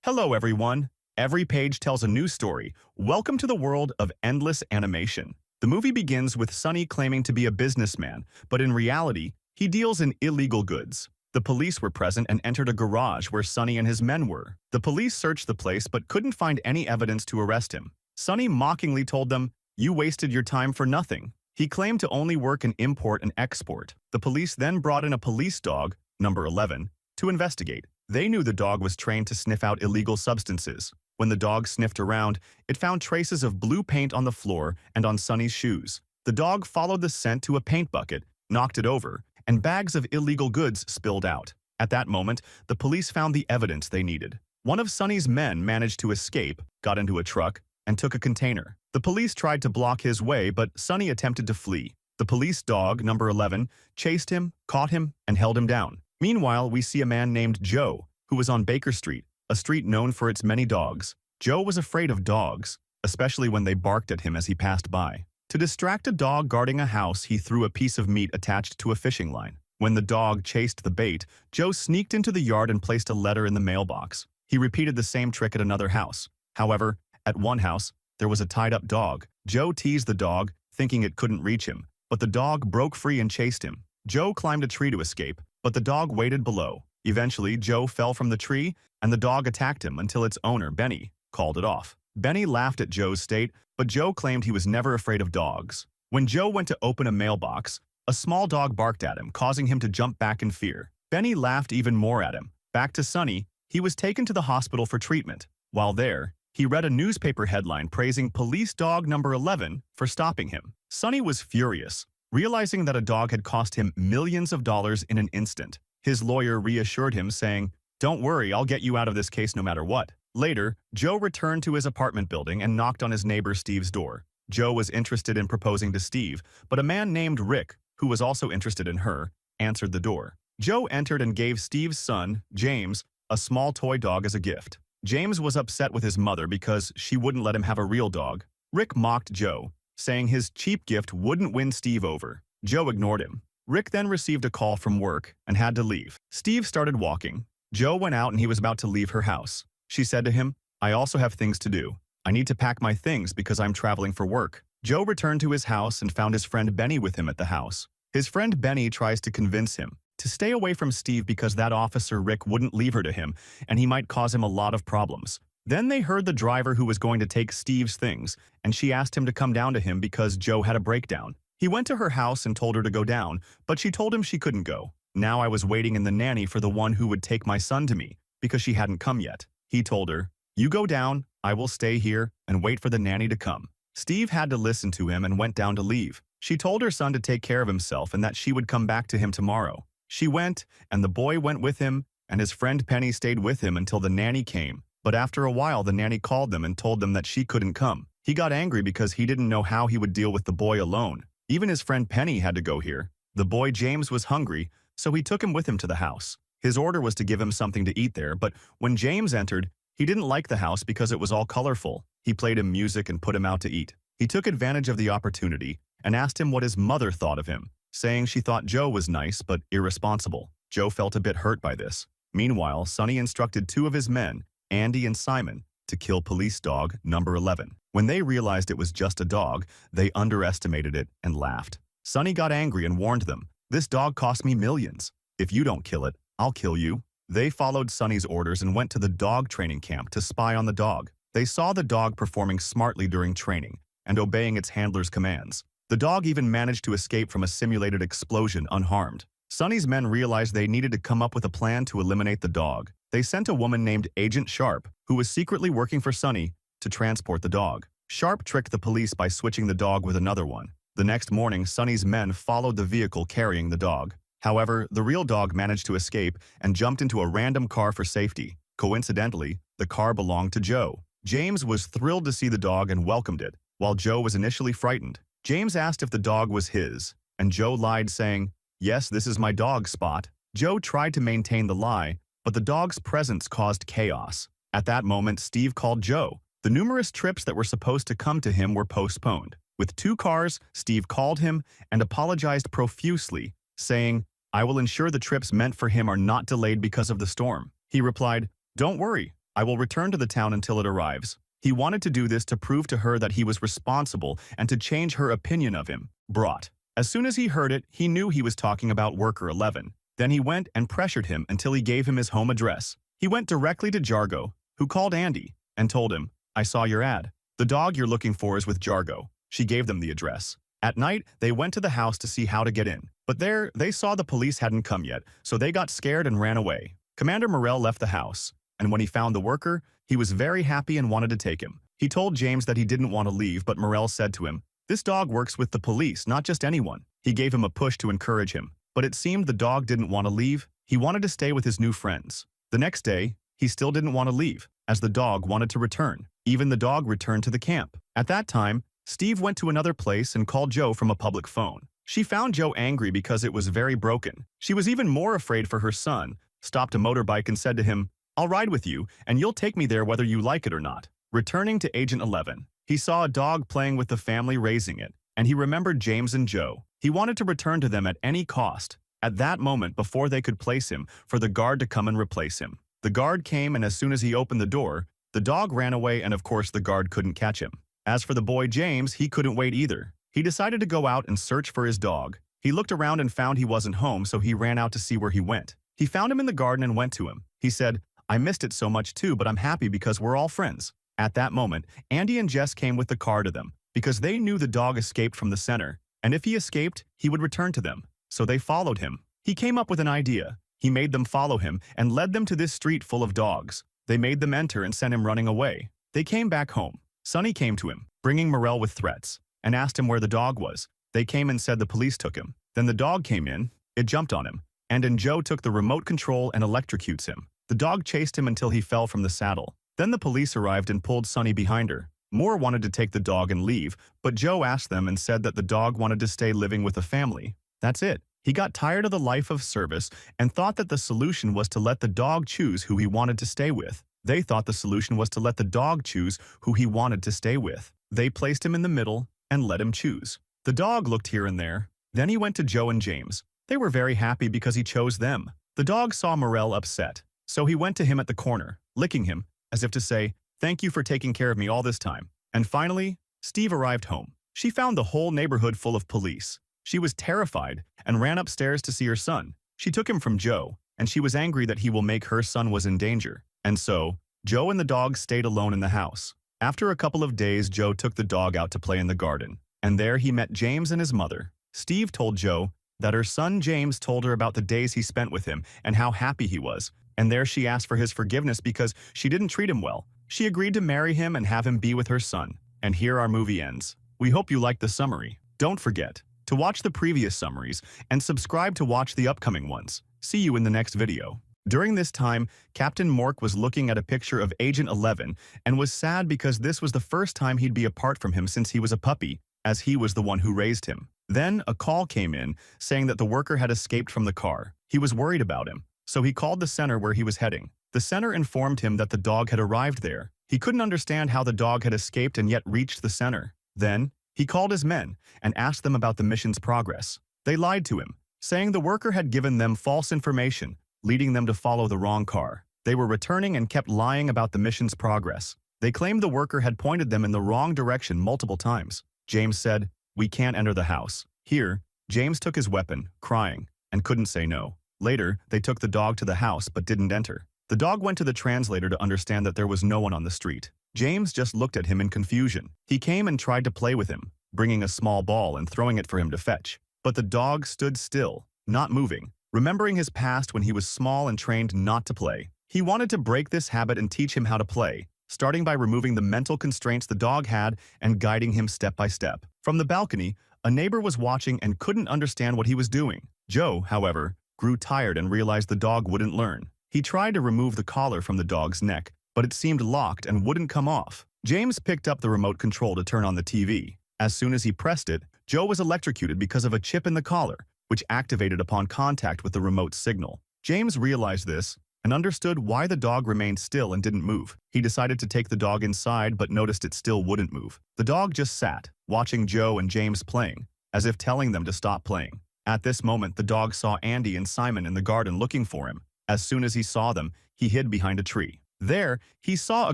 Hello, everyone. Every page tells a new story. Welcome to the world of endless animation. The movie begins with Sonny claiming to be a businessman, but in reality, he deals in illegal goods. The police were present and entered a garage where Sonny and his men were. The police searched the place but couldn't find any evidence to arrest him. Sonny mockingly told them, "You wasted your time for nothing." He claimed to only work in import and export. The police then brought in a police dog, number 11, to investigate. They knew the dog was trained to sniff out illegal substances. When the dog sniffed around, it found traces of blue paint on the floor and on Sonny's shoes. The dog followed the scent to a paint bucket, knocked it over, and bags of illegal goods spilled out. At that moment, the police found the evidence they needed. One of Sonny's men managed to escape, got into a truck, and took a container. The police tried to block his way, but Sonny attempted to flee. The police dog, number 11, chased him, caught him, and held him down. Meanwhile, we see a man named Joe, who was on Baker Street, a street known for its many dogs. Joe was afraid of dogs, especially when they barked at him as he passed by. To distract a dog guarding a house, he threw a piece of meat attached to a fishing line. When the dog chased the bait, Joe sneaked into the yard and placed a letter in the mailbox. He repeated the same trick at another house. However, at one house, there was a tied-up dog. Joe teased the dog, thinking it couldn't reach him, but the dog broke free and chased him. Joe climbed a tree to escape, but the dog waited below. Eventually, Joe fell from the tree, and the dog attacked him until its owner, Benny, called it off. Benny laughed at Joe's state, but Joe claimed he was never afraid of dogs. When Joe went to open a mailbox, a small dog barked at him, causing him to jump back in fear. Benny laughed even more at him. Back to Sonny, he was taken to the hospital for treatment. While there, he read a newspaper headline praising police dog number 11 for stopping him. Sonny was furious, realizing that a dog had cost him millions of dollars in an instant. His lawyer reassured him, saying, "Don't worry, I'll get you out of this case no matter what." Later, Joe returned to his apartment building and knocked on his neighbor Steve's door. Joe was interested in proposing to Steve, but a man named Rick, who was also interested in her, answered the door. Joe entered and gave Steve's son, James, a small toy dog as a gift. James was upset with his mother because she wouldn't let him have a real dog. Rick mocked Joe, saying his cheap gift wouldn't win Steve over. Joe ignored him. Rick then received a call from work and had to leave. Steve started walking. Joe went out and he was about to leave her house. She said to him, "I also have things to do. I need to pack my things because I'm traveling for work." Joe returned to his house and found his friend Benny with him at the house. His friend Benny tries to convince him to stay away from Steve because that officer Rick wouldn't leave her to him and he might cause him a lot of problems. Then they heard the driver who was going to take Steve's things, and she asked him to come down to him because Joe had a breakdown. He went to her house and told her to go down, but she told him she couldn't go. Now I was waiting in the nanny for the one who would take my son to me, because she hadn't come yet. He told her, "You go down, I will stay here and wait for the nanny to come." Steve had to listen to him and went down to leave. She told her son to take care of himself and that she would come back to him tomorrow. She went, and the boy went with him, and his friend Penny stayed with him until the nanny came. But after a while, the nanny called them and told them that she couldn't come. He got angry because he didn't know how he would deal with the boy alone. Even his friend Penny had to go here. The boy James was hungry, so he took him with him to the house. His order was to give him something to eat there, but when James entered, he didn't like the house because it was all colorful. He played him music and put him out to eat. He took advantage of the opportunity and asked him what his mother thought of him, saying she thought Joe was nice but irresponsible. Joe felt a bit hurt by this. Meanwhile, Sonny instructed two of his men, Andy and Simon, to kill police dog number 11. When they realized it was just a dog, they underestimated it and laughed. Sonny got angry and warned them, "This dog cost me millions. If you don't kill it, I'll kill you." They followed Sonny's orders and went to the dog training camp to spy on the dog. They saw the dog performing smartly during training and obeying its handler's commands. The dog even managed to escape from a simulated explosion unharmed. Sonny's men realized they needed to come up with a plan to eliminate the dog. They sent a woman named Agent Sharp, who was secretly working for Sonny, to transport the dog. Sharp tricked the police by switching the dog with another one. The next morning, Sonny's men followed the vehicle carrying the dog. However, the real dog managed to escape and jumped into a random car for safety. Coincidentally, the car belonged to Joe. James was thrilled to see the dog and welcomed it, while Joe was initially frightened. James asked if the dog was his, and Joe lied, saying, "Yes, this is my dog, Spot." Joe tried to maintain the lie, but the dog's presence caused chaos. At that moment, Steve called Joe. The numerous trips that were supposed to come to him were postponed. With 2 cars, Steve called him and apologized profusely, saying, "I will ensure the trips meant for him are not delayed because of the storm." He replied, "Don't worry, I will return to the town until it arrives. He wanted to do this to prove to her that he was responsible and to change her opinion of him. Brought. As soon as he heard it, he knew he was talking about Worker 11. Then he went and pressured him until he gave him his home address. He went directly to Jargo, who called Andy, and told him, I saw your ad. The dog you're looking for is with Jargo. She gave them the address. At night, they went to the house to see how to get in. But there, they saw the police hadn't come yet, so they got scared and ran away. Commander Morell left the house, and when he found the worker, he was very happy and wanted to take him. He told James that he didn't want to leave, but Morell said to him, this dog works with the police, not just anyone. He gave him a push to encourage him. But it seemed the dog didn't want to leave. He wanted to stay with his new friends. The next day, he still didn't want to leave, as the dog wanted to return. Even the dog returned to the camp. At that time, Steve went to another place and called Joe from a public phone. She found Joe angry because it was very broken. She was even more afraid for her son, stopped a motorbike and said to him, I'll ride with you, and you'll take me there whether you like it or not. Returning to Agent 11, he saw a dog playing with the family raising it, and he remembered James and Joe. He wanted to return to them at any cost. At that moment, before they could place him, for the guard to come and replace him. The guard came, and as soon as he opened the door, the dog ran away, and of course the guard couldn't catch him. As for the boy James, he couldn't wait either. He decided to go out and search for his dog. He looked around and found he wasn't home, so he ran out to see where he went. He found him in the garden and went to him. He said, I missed it so much too, but I'm happy because we're all friends. At that moment, Andy and Jess came with the car to them, because they knew the dog escaped from the center, and if he escaped, he would return to them. So they followed him. He came up with an idea. He made them follow him and led them to this street full of dogs. They made them enter and sent him running away. They came back home. Sonny came to him, bringing Morell with threats, and asked him where the dog was. They came and said the police took him. Then the dog came in, it jumped on him, and then Joe took the remote control and electrocutes him. The dog chased him until he fell from the saddle. Then the police arrived and pulled Sonny behind her. Moore wanted to take the dog and leave, but Joe asked them and said that the dog wanted to stay living with the family. That's it. He got tired of the life of service and thought that the solution was to let the dog choose who he wanted to stay with. They thought the solution was to let the dog choose who he wanted to stay with. They placed him in the middle and let him choose. The dog looked here and there. Then he went to Joe and James. They were very happy because he chose them. The dog saw Morell upset, so he went to him at the corner, licking him, as if to say, thank you for taking care of me all this time. And finally, Steve arrived home. She found the whole neighborhood full of police. She was terrified and ran upstairs to see her son. She took him from Joe, and she was angry that he will make her son was in danger. And so, Joe and the dog stayed alone in the house. After a couple of days, Joe took the dog out to play in the garden, and there he met James and his mother. Steve told Joe that her son James told her about the days he spent with him and how happy he was, and there she asked for his forgiveness because she didn't treat him well. She agreed to marry him and have him be with her son. And here our movie ends. We hope you liked the summary. Don't forget to watch the previous summaries and subscribe to watch the upcoming ones. See you in the next video. During this time, Captain Mork was looking at a picture of Agent 11 and was sad because this was the first time he'd be apart from him since he was a puppy, as he was the one who raised him. Then a call came in saying that the worker had escaped from the car. He was worried about him, so he called the center where he was heading. The center informed him that the dog had arrived there. He couldn't understand how the dog had escaped and yet reached the center. Then, he called his men and asked them about the mission's progress. They lied to him, saying the worker had given them false information, leading them to follow the wrong car. They were returning and kept lying about the mission's progress. They claimed the worker had pointed them in the wrong direction multiple times. James said, "We can't enter the house." Here, James took his weapon, crying, and couldn't say no. Later, they took the dog to the house but didn't enter. The dog went to the translator to understand that there was no one on the street. James just looked at him in confusion. He came and tried to play with him, bringing a small ball and throwing it for him to fetch. But the dog stood still, not moving, remembering his past when he was small and trained not to play. He wanted to break this habit and teach him how to play, starting by removing the mental constraints the dog had and guiding him step by step. From the balcony, a neighbor was watching and couldn't understand what he was doing. Joe, however, grew tired and realized the dog wouldn't learn. He tried to remove the collar from the dog's neck, but it seemed locked and wouldn't come off. James picked up the remote control to turn on the TV. As soon as he pressed it, Joe was electrocuted because of a chip in the collar, which activated upon contact with the remote signal. James realized this and understood why the dog remained still and didn't move. He decided to take the dog inside but noticed it still wouldn't move. The dog just sat, watching Joe and James playing, as if telling them to stop playing. At this moment, the dog saw Andy and Simon in the garden looking for him. As soon as he saw them, he hid behind a tree. There, he saw a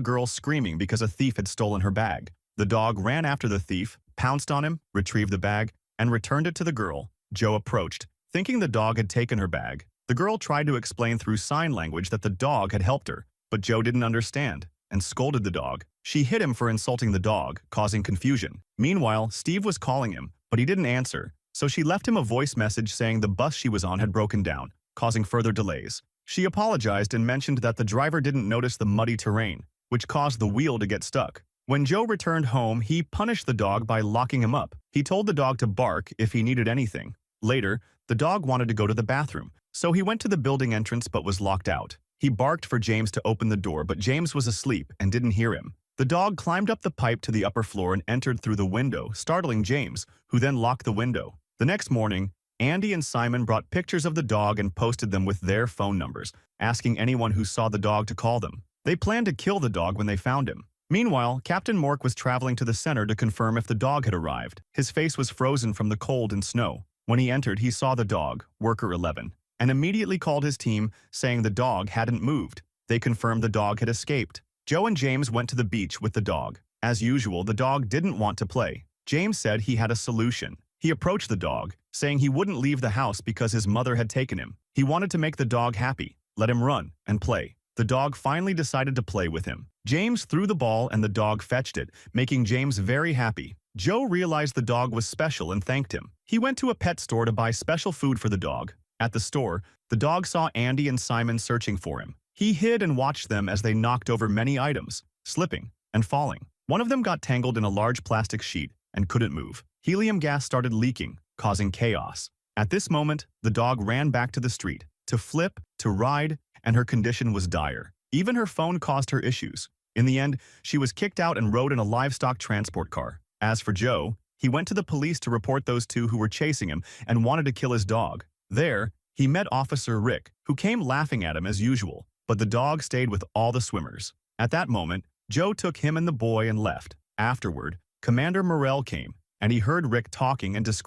girl screaming because a thief had stolen her bag. The dog ran after the thief, pounced on him, retrieved the bag, and returned it to the girl. Joe approached, thinking the dog had taken her bag. The girl tried to explain through sign language that the dog had helped her, but Joe didn't understand and scolded the dog. She hit him for insulting the dog, causing confusion. Meanwhile, Steve was calling him, but he didn't answer, so she left him a voice message saying the bus she was on had broken down, causing further delays. She apologized and mentioned that the driver didn't notice the muddy terrain, which caused the wheel to get stuck. When Joe returned home, he punished the dog by locking him up. He told the dog to bark if he needed anything. Later, the dog wanted to go to the bathroom, so he went to the building entrance but was locked out. He barked for James to open the door, but James was asleep and didn't hear him. The dog climbed up the pipe to the upper floor and entered through the window, startling James, who then locked the window. The next morning, Andy and Simon brought pictures of the dog and posted them with their phone numbers, asking anyone who saw the dog to call them. They planned to kill the dog when they found him. Meanwhile, Captain Mork was traveling to the center to confirm if the dog had arrived. His face was frozen from the cold and snow. When he entered, he saw the dog, Worker 11, and immediately called his team, saying the dog hadn't moved. They confirmed the dog had escaped. Joe and James went to the beach with the dog. As usual, the dog didn't want to play. James said he had a solution. He approached the dog, saying he wouldn't leave the house because his mother had taken him. He wanted to make the dog happy, let him run and play. The dog finally decided to play with him. James threw the ball and the dog fetched it, making James very happy. Joe realized the dog was special and thanked him. He went to a pet store to buy special food for the dog. At the store, the dog saw Andy and Simon searching for him. He hid and watched them as they knocked over many items, slipping and falling. One of them got tangled in a large plastic sheet and couldn't move. Helium gas started leaking, causing chaos. At this moment, the dog ran back to the street, to flip, to ride, and her condition was dire. Even her phone caused her issues. In the end, she was kicked out and rode in a livestock transport car. As for Joe, he went to the police to report those two who were chasing him and wanted to kill his dog. There, he met Officer Rick, who came laughing at him as usual, but the dog stayed with all the swimmers. At that moment, Joe took him and the boy and left. Afterward, Commander Morrell came, and he heard Rick talking and describing